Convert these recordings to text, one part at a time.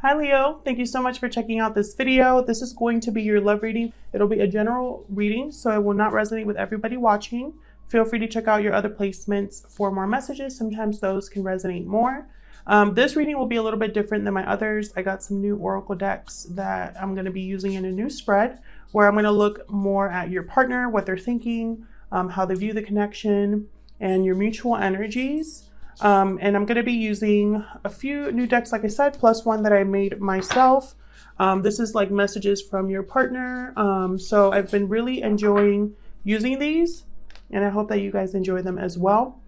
Hi Leo, thank you so much for checking out this video. This is going to be your love reading. It'll be a general reading, so it will not resonate with everybody watching. Feel free to check out your other placements for more messages. Sometimes those can resonate more. This reading will be a little bit different than my others. I got some new oracle decks that I'm going to be using in a new spread where I'm going to look more at your partner, what they're thinking, how they view the connection, and your mutual energies. And I'm going to be using a few new decks, like I said, plus one that I made myself. This is like messages from your partner. So I've been really enjoying using these, and I hope that you guys enjoy them as well.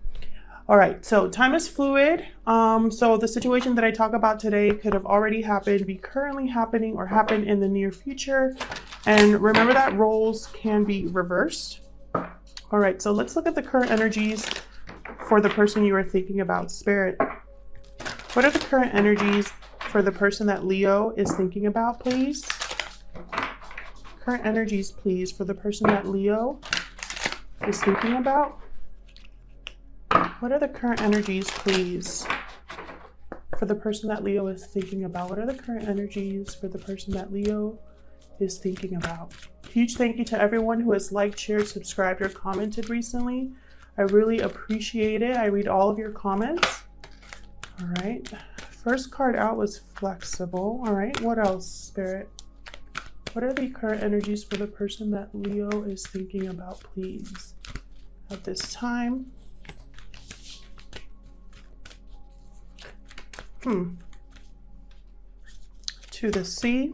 All right, so time is fluid. So the situation that I talk about today could have already happened, be currently happening, or happen in the near future. And remember that roles can be reversed. All right, so let's look at the current energies for the person you are thinking about. Spirit, what are the current energies for the person that Leo is thinking about, please? Current energies, please, for the person that Leo is thinking about. What are the current energies, please, for the person that Leo is thinking about? What are the current energies for the person that Leo is thinking about? Huge thank you to everyone who has liked, shared, subscribed, or commented recently. I really appreciate it. I read all of your comments. All right. First card out was flexible. All right. What else, Spirit? What are the current energies for the person that Leo is thinking about, please, at this time? To the sea.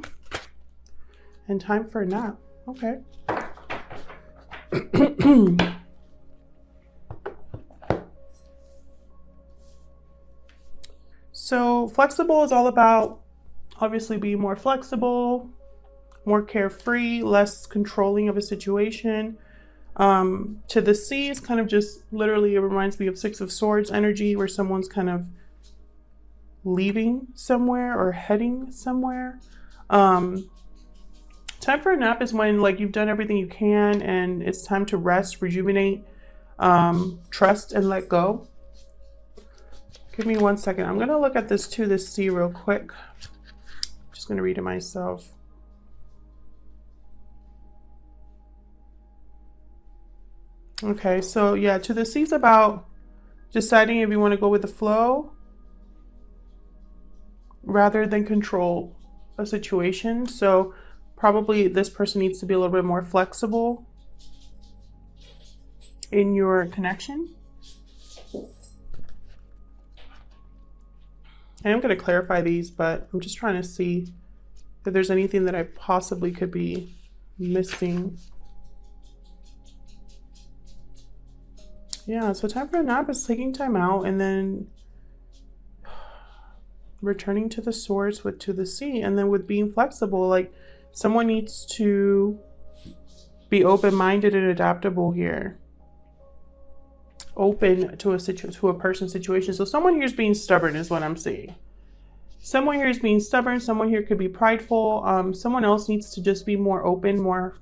And time for a nap. Okay. So flexible is all about obviously being more flexible, more carefree, less controlling of a situation. To the sea is kind of just literally, it reminds me of Six of Swords energy, where someone's kind of leaving somewhere or heading somewhere. Time for a nap is when like you've done everything you can and it's time to rest, rejuvenate, trust, and let go. Give me 1 second. I'm going to look at this to the sea real quick. Just going to read it myself. Okay, so yeah, to the sea is about deciding if you want to go with the flow rather than control a situation. So probably this person needs to be a little bit more flexible in your connection. I am going to clarify these, but I'm just trying to see if there's anything that I possibly could be missing. Yeah, so time for a nap is taking time out and then returning to the source with to the sea, and then with being flexible, like someone needs to be open-minded and adaptable here. Open to a person's situation. So someone here is being stubborn is what I'm seeing. Someone here is being stubborn. Someone here could be prideful. Someone else needs to just be more open, more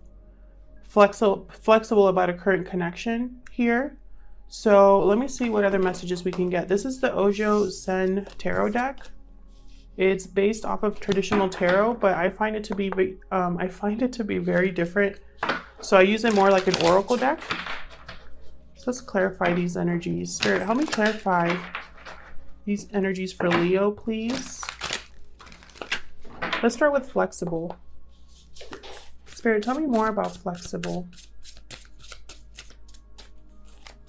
flexible about a current connection here. So let me see what other messages we can get. This is the Ojo Zen Tarot deck. It's based off of traditional tarot, but I find it to be very different. So I use it more like an oracle deck. So let's clarify these energies. Spirit, help me clarify these energies for Leo, please. Let's start with flexible. Spirit, tell me more about flexible.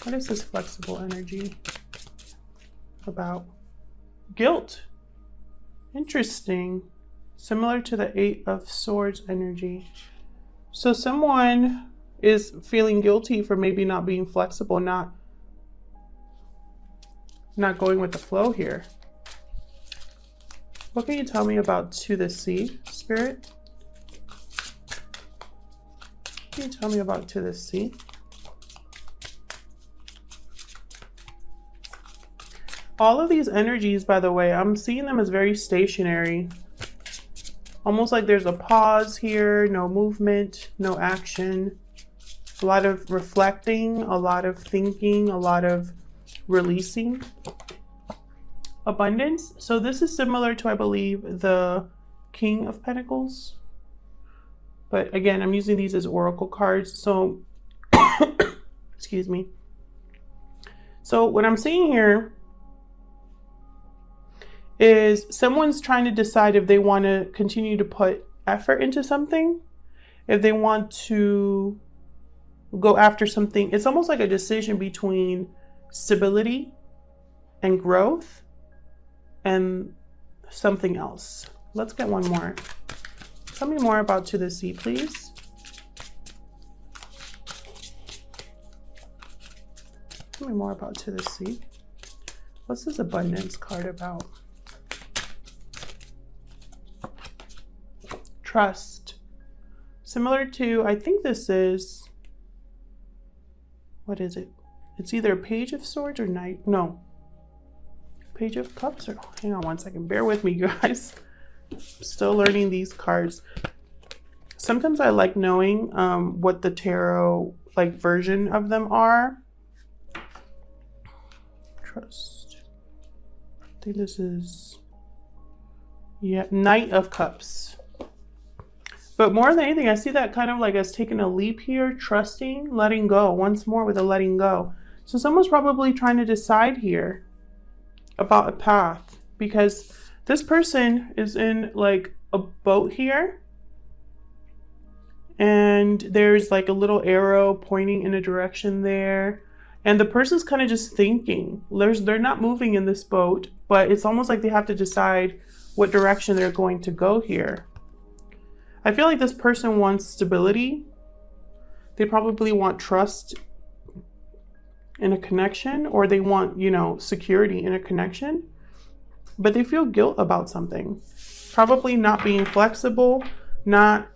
What is this flexible energy about? Guilt. Interesting. Similar to the Eight of Swords energy. So someone is feeling guilty for maybe not being flexible, not going with the flow here. What can you tell me about to the sea, Spirit? What can you tell me about to the sea? All of these energies, by the way, I'm seeing them as very stationary. Almost like there's a pause here, no movement, no action. A lot of reflecting, a lot of thinking, a lot of releasing. abundance. So this is similar to, I believe, the King of Pentacles. But again, I'm using these as oracle cards. So, excuse me. So what I'm seeing here is someone's trying to decide if they want to continue to put effort into something, if they want to go after something. It's almost like a decision between stability and growth and something else. Let's get one more. Tell me more about To the Sea, please. Tell me more about To the Sea. What's this abundance card about? Trust. Similar to, I think this is, what is it? It's either Page of Swords or Knight. No. Page of Cups or, hang on one second. Bear with me, guys. Still learning these cards. Sometimes I like knowing what the tarot like version of them are. Trust. I think this is, yeah, Knight of Cups. But more than anything, I see that kind of like as taking a leap here, trusting, letting go, once more with a letting go. So someone's probably trying to decide here about a path, because this person is in like a boat here. And there's like a little arrow pointing in a direction there. And the person's kind of just thinking. They're not moving in this boat, but it's almost like they have to decide what direction they're going to go here. I feel like this person wants stability. They probably want trust in a connection, or they want, you know, security in a connection, but they feel guilt about something. Probably not being flexible, not,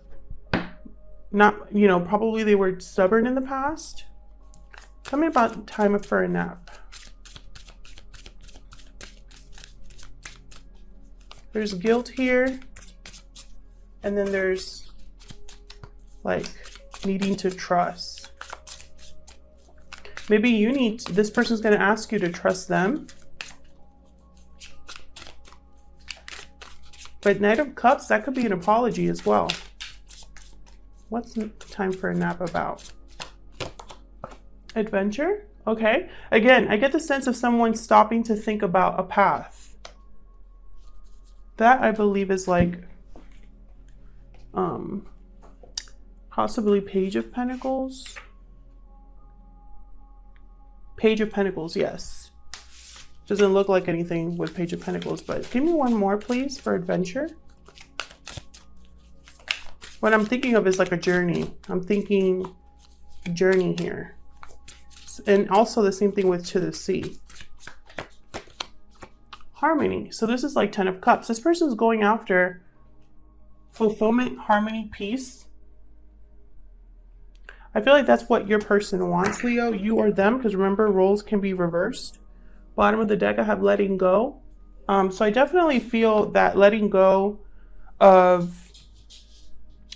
you know, probably they were stubborn in the past. Tell me about time for a nap. There's guilt here. And then there's like needing to trust. Maybe you need, this person's going to ask you to trust them. But Knight of Cups, that could be an apology as well. What's time for a nap about? Adventure? Okay. Again, I get the sense of someone stopping to think about a path. That I believe is like possibly Page of Pentacles. Page of Pentacles, yes. Doesn't look like anything with Page of Pentacles, but give me one more, please, for adventure. What I'm thinking of is like a journey. I'm thinking journey here. And also the same thing with To the Sea. Harmony. So this is like 10 of Cups. This person's going after fulfillment, harmony, peace. I feel like that's what your person wants, Leo, you or them, because remember, roles can be reversed. Bottom of the deck, I have letting go. So I definitely feel that letting go of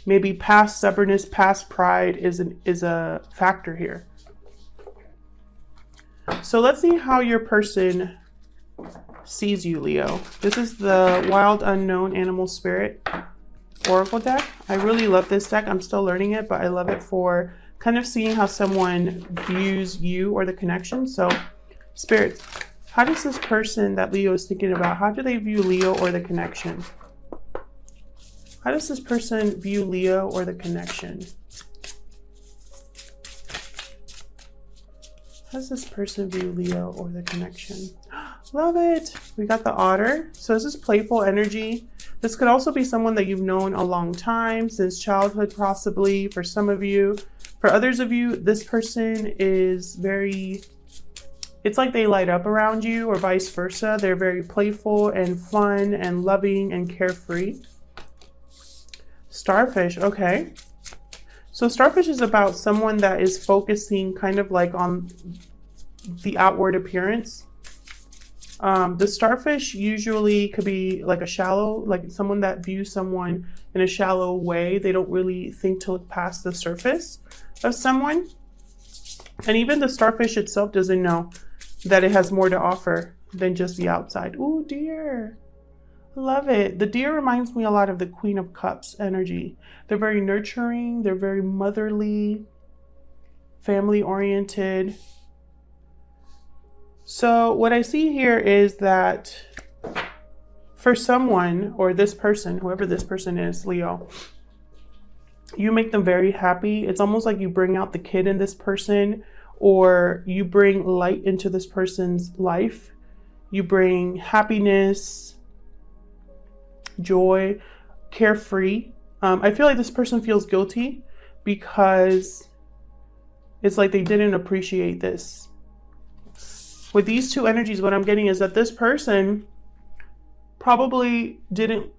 maybe past stubbornness, past pride is a factor here. So let's see how your person sees you, Leo. This is the Wild Unknown Animal Spirit Oracle deck. I really love this deck. I'm still learning it, but I love it for kind of seeing how someone views you or the connection. So spirits, how does this person that Leo is thinking about, how do they view Leo or the connection? How does this person view Leo or the connection? How does this person view Leo or the connection? Love it. We got the Otter. So this is playful energy. This could also be someone that you've known a long time, since childhood possibly, for some of you. For others of you, this person is very, it's like they light up around you, or vice versa. They're very playful and fun and loving and carefree. Starfish, okay. So starfish is about someone that is focusing kind of like on the outward appearance. The starfish usually could be like a shallow, like someone that views someone in a shallow way. They don't really think to look past the surface of someone. And even the starfish itself doesn't know that it has more to offer than just the outside. Ooh, deer. Love it. The deer reminds me a lot of the Queen of Cups energy. They're very nurturing. They're very motherly, family oriented. So what I see here is that for someone, or this person, whoever this person is, Leo, you make them very happy. It's almost like you bring out the kid in this person, or you bring light into this person's life. You bring happiness, joy, carefree. I feel like this person feels guilty because it's like they didn't appreciate this. With these two energies, what I'm getting is that this person probably didn't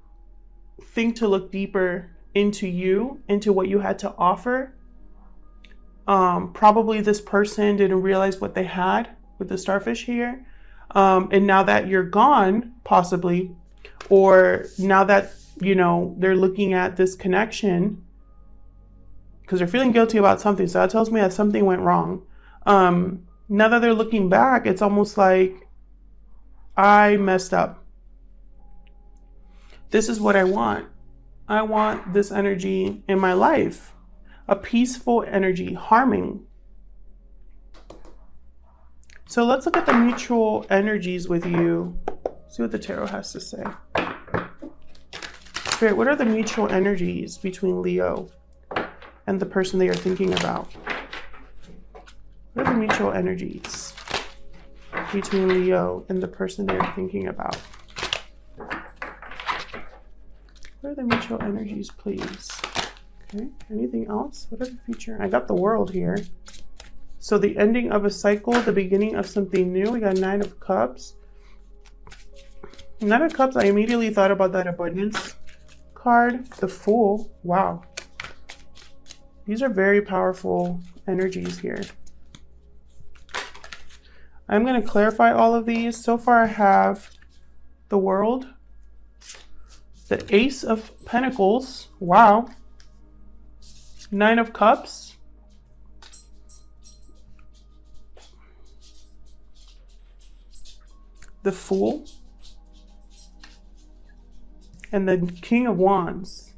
think to look deeper into you, into what you had to offer. Probably this person didn't realize what they had with the starfish here. And now that you're gone, possibly, or now that, you know, they're looking at this connection because they're feeling guilty about something. So that tells me that something went wrong. Now that they're looking back, it's almost like I messed up. This is what I want. I want this energy in my life. A peaceful energy, harming. So let's look at the mutual energies with you. See what the tarot has to say. Spirit, what are the mutual energies between Leo and the person they are thinking about? What are the mutual energies between Leo and the person they are thinking about? What are the mutual energies, please? Okay, anything else? What are the future? I got the World here. So the ending of a cycle, the beginning of something new. We got Nine of Cups. Nine of Cups, I immediately thought about that abundance card. The Fool. Wow. These are very powerful energies here. I'm going to clarify all of these. So far I have the World, the Ace of Pentacles. Wow. Nine of Cups. The Fool. And the King of Wands.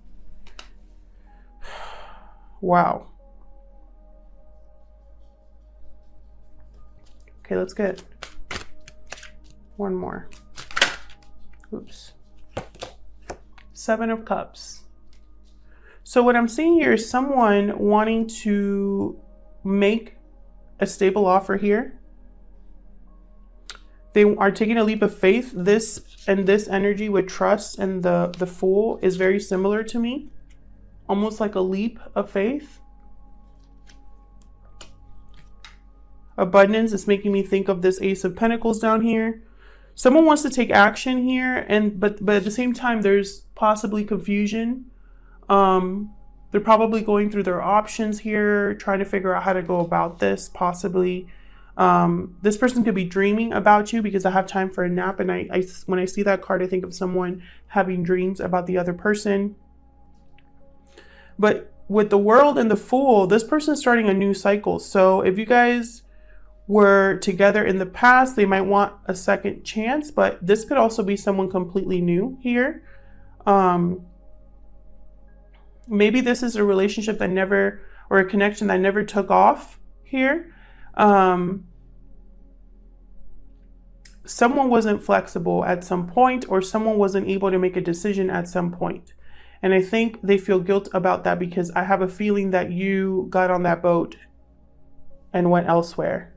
Wow. Okay, let's get one more. Oops. Seven of Cups. So what I'm seeing here is someone wanting to make a stable offer here. They are taking a leap of faith. This and this energy with trust and the Fool is very similar to me. Almost like a leap of faith. Abundance is making me think of this Ace of Pentacles down here. Someone wants to take action here, but at the same time, there's possibly confusion. They're probably going through their options here, trying to figure out how to go about this, possibly. This person could be dreaming about you because I have time for a nap. And when I see that card, I think of someone having dreams about the other person. But with the World and the Fool, this person is starting a new cycle. So if you guys were together in the past, they might want a second chance, but this could also be someone completely new here. Maybe this is a relationship that never, or a connection that never took off here. Someone wasn't flexible at some point, or someone wasn't able to make a decision at some point. And I think they feel guilt about that because I have a feeling that you got on that boat and went elsewhere.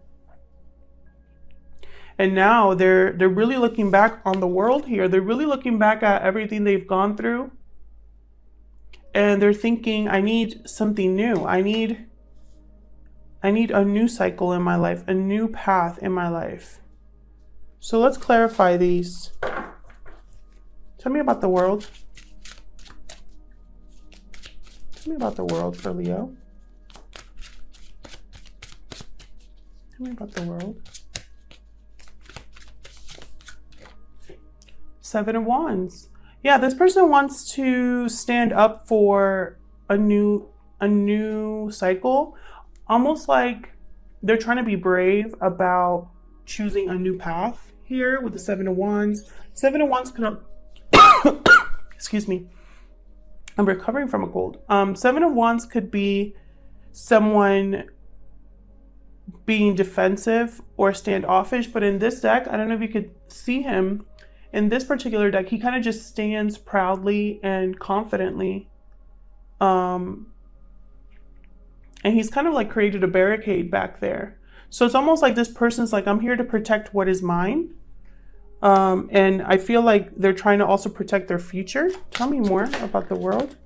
And now they're really looking back on the World here. They're really looking back at everything they've gone through. And they're thinking, I need something new. I need a new cycle in my life, a new path in my life. So let's clarify these. Tell me about the World. Tell me about the World for Leo. Tell me about the World. Seven of Wands. Yeah, this person wants to stand up for a new cycle. Almost like they're trying to be brave about choosing a new path here with the Seven of Wands. Seven of Wands could excuse me. I'm recovering from a cold. Seven of Wands could be someone being defensive or standoffish, but in this deck, I don't know if you could see him. In this particular deck, he kind of just stands proudly and confidently. And he's kind of like created a barricade back there. So it's almost like this person's like, I'm here to protect what is mine. And I feel like they're trying to also protect their future. Tell me more about the world.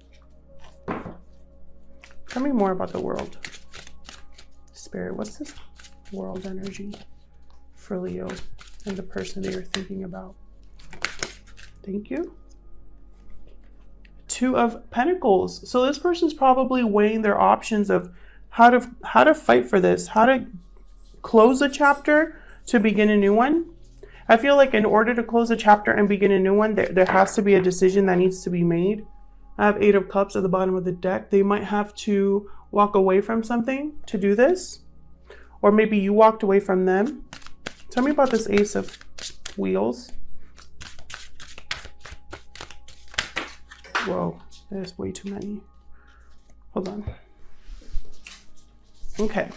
Tell me more about the world. Spirit, what's this world energy for Leo and the person they are thinking about? Thank you. Two of Pentacles. So this person's probably weighing their options of how to fight for this, how to close a chapter to begin a new one. I feel like in order to close a chapter and begin a new one, there has to be a decision that needs to be made. I have Eight of Cups at the bottom of the deck. They might have to walk away from something to do this. Or maybe you walked away from them. Tell me about this Ace of Wheels. Whoa, there's way too many. Hold on. Okay.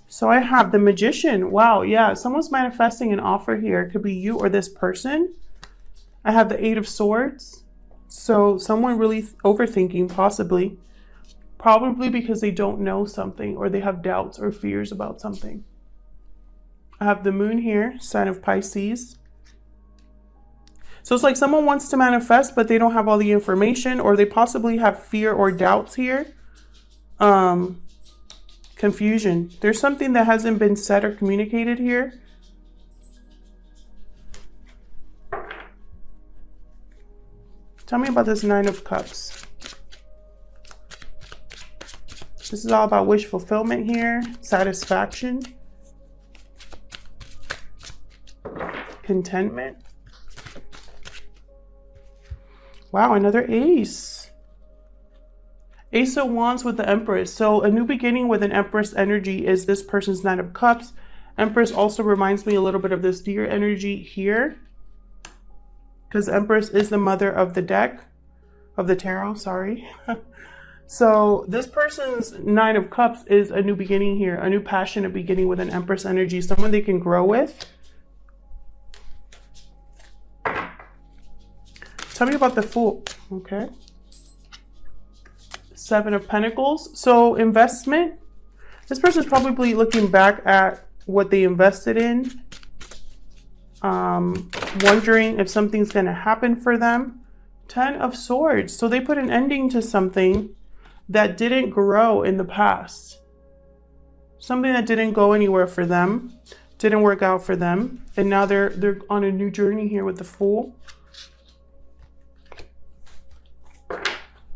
So I have the Magician. Wow, yeah, someone's manifesting an offer here. It could be you or this person. I have the Eight of Swords. So someone really overthinking, possibly. Probably because they don't know something or they have doubts or fears about something. I have the Moon here, sign of Pisces. So it's like someone wants to manifest, but they don't have all the information, or they possibly have fear or doubts here. Confusion. There's something that hasn't been said or communicated here. Tell me about this Nine of Cups. This is all about wish fulfillment here, satisfaction, contentment. Wow, another ace. Ace of Wands with the Empress. So a new beginning with an Empress energy is this person's Nine of Cups. Empress also reminds me a little bit of this Deer energy here, because Empress is the mother of the deck, of the tarot, sorry. So this person's Nine of Cups is a new beginning here, a new passionate beginning with an Empress energy, someone they can grow with. Tell me about the Fool. Okay. Seven of Pentacles. So investment. This person's probably looking back at what they invested in, wondering if something's going to happen for them. Ten of Swords. So they put an ending to something that didn't grow in the past. Something that didn't go anywhere for them, didn't work out for them, and now they're on a new journey here with the Fool.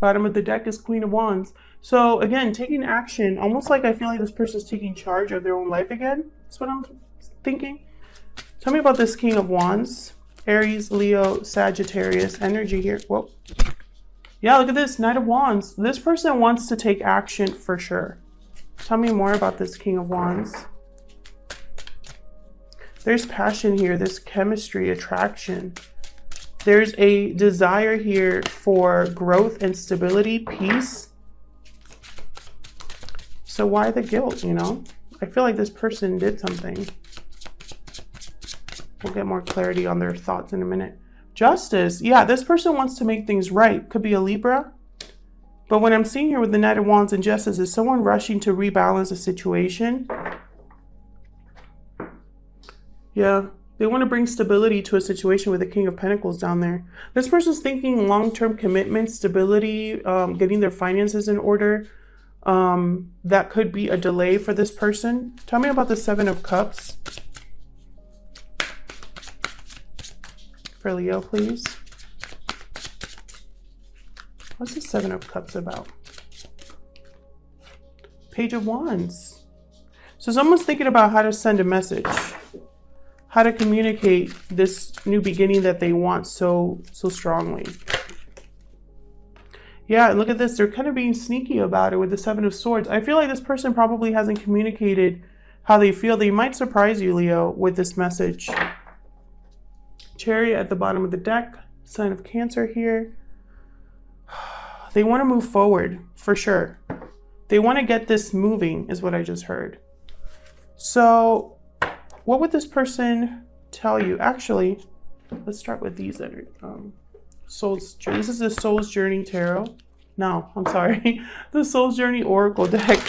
Bottom of the deck is Queen of Wands. So again, taking action, almost like I feel like this person's taking charge of their own life again. That's what I'm thinking. Tell me about this King of Wands. Aries, Leo, Sagittarius energy here. Whoa. Yeah, look at this, Knight of Wands. This person wants to take action for sure. Tell me more about this King of Wands. There's passion here, there's chemistry, attraction. There's a desire here for growth and stability, peace. So why the guilt, you know? I feel like this person did something. We'll get more clarity on their thoughts in a minute. Justice. Yeah, this person wants to make things right. Could be a Libra. But what I'm seeing here with the Knight of Wands and Justice is someone rushing to rebalance a situation. Yeah, they want to bring stability to a situation with the King of Pentacles down there. This person's thinking long-term commitment, stability, getting their finances in order. That could be a delay for this person. Tell me about the Seven of Cups. For Leo, please. What's the Seven of Cups about? Page of Wands. So someone's thinking about how to send a message, how to communicate this new beginning that they want so strongly. Yeah, look at this. They're kind of being sneaky about it with the Seven of Swords. I feel like this person probably hasn't communicated how they feel. They might surprise you, Leo, with this message. Chariot at the bottom of the deck, sign of Cancer here. They want to move forward for sure. They want to get this moving is what I just heard. So what would this person tell you? Actually, let's start with these that are Soul's Journey. This is the Soul's Journey Tarot. No, I'm sorry. The Soul's Journey Oracle deck.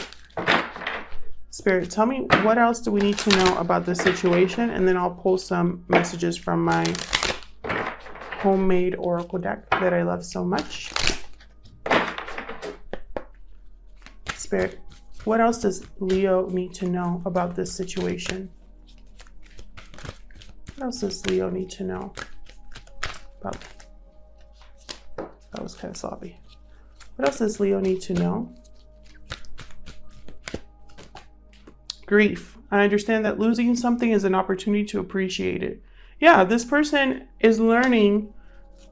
Spirit, tell me what else do we need to know about this situation, and then I'll pull some messages from my homemade Oracle deck that I love so much. Spirit, what else does Leo need to know about this situation? What else does Leo need to know about? That was kind of sloppy. What else does Leo need to know? Grief. I understand that losing something is an opportunity to appreciate it. Yeah, this person is learning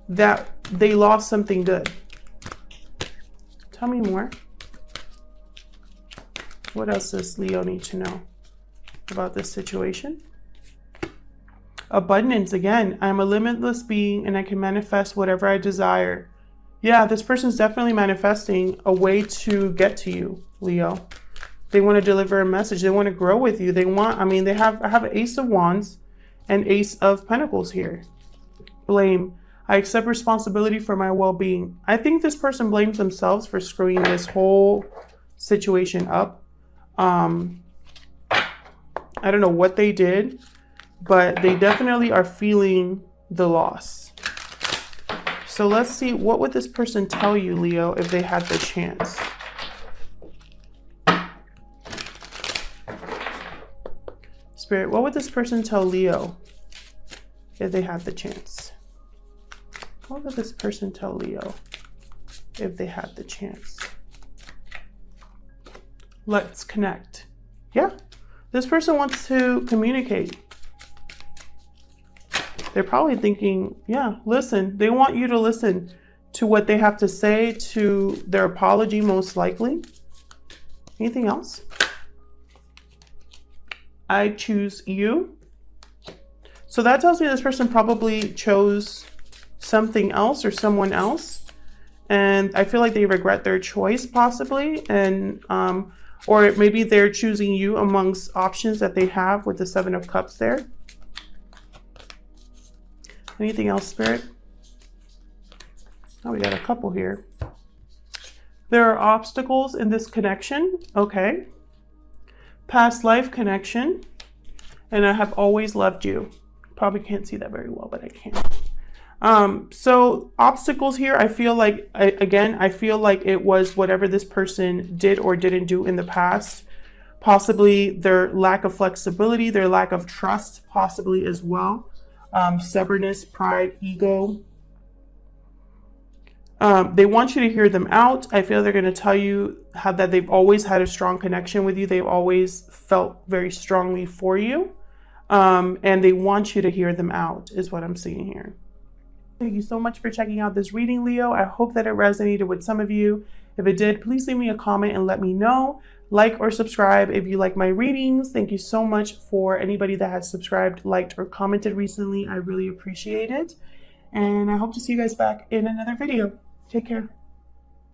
that they lost something good. Tell me more. What else does Leo need to know about this situation? Abundance again. I'm a limitless being and I can manifest whatever I desire. Yeah, this person's definitely manifesting a way to get to you, Leo. They want to deliver a message. They want to grow with you. They want, I mean, I have an Ace of Wands and Ace of Pentacles here. Blame. I accept responsibility for my well-being. I think this person blames themselves for screwing this whole situation up. I don't know what they did, but they definitely are feeling the loss. So let's see, what would this person tell you, Leo, if they had the chance? Spirit, what would this person tell Leo if they had the chance? What would this person tell Leo if they had the chance? Let's connect. Yeah, this person wants to communicate. They're probably thinking, yeah, listen. They want you to listen to what they have to say, to their apology most likely. Anything else? I choose you. So that tells me this person probably chose something else or someone else. And I feel like they regret their choice possibly. And, or maybe they're choosing you amongst options that they have with the Seven of Cups there. Anything else, Spirit? Oh, we got a couple here. There are obstacles in this connection. Okay. Past life connection. And I have always loved you. Probably can't see that very well, but I can. So obstacles here, I feel like, I feel like it was whatever this person did or didn't do in the past. Possibly their lack of flexibility, their lack of trust, possibly as well. Stubbornness, pride, ego. They want you to hear them out. I feel they're going to tell you how that they've always had a strong connection with you. They've always felt very strongly for you. And they want you to hear them out is what I'm seeing here. Thank you so much for checking out this reading, Leo. I hope that it resonated with some of you. If it did, please leave me a comment and let me know. Like or subscribe if you like my readings. Thank you so much for anybody that has subscribed, liked, or commented recently. I really appreciate it. And I hope to see you guys back in another video. Take care.